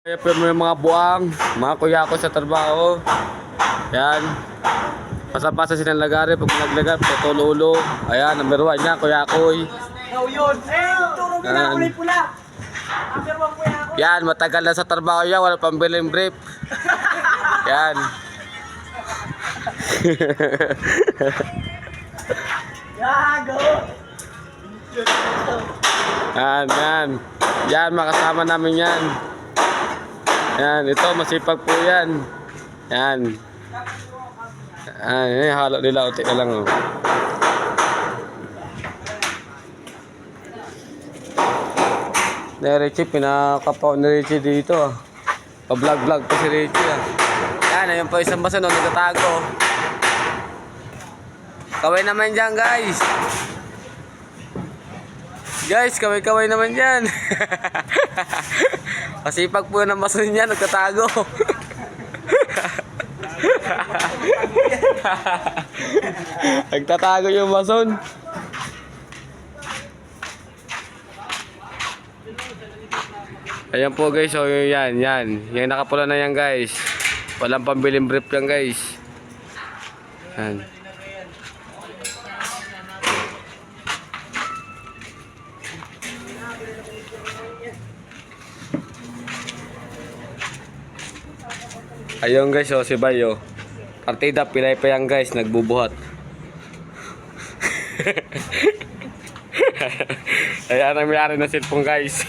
Kaya po yung mga buang, mga kuya ko sa trabaho. Yan. Pasa-pasa silang lagari. Pag naglagar, tutulo-ulo. Ayan, number 1 niya, kuya koy. Ikaw yun. Turo mo na kulay pula. Number 1 kuya ako. Yan, matagal na sa trabaho yan. Wala pang biling brief. Yan. Gago. Yan. Yan, makasama namin yan. Yan, ito masipag po yan. Yan. Yan, halo nila. Uti na lang. Oh. Ni Richie, pinakapaw ni Richie dito. Ah. Pa-vlog-vlog pa si Richie. Ah. Yan, ayun po isang basa no, nagtatago. Kaway naman dyan, guys. Guys, kaway-kaway naman dyan. Masipag po ng baso niya, nagtatago. Nagtatago yung bason. Ayan po guys, so yan. Yung nakapula na yan guys. Walang pambiling brief yan guys. Yan. Ayun guys, oh, si Bayo. Partida, pilay pa yan guys, nagbubuhat. Ayan ang mayari ng cellphone guys.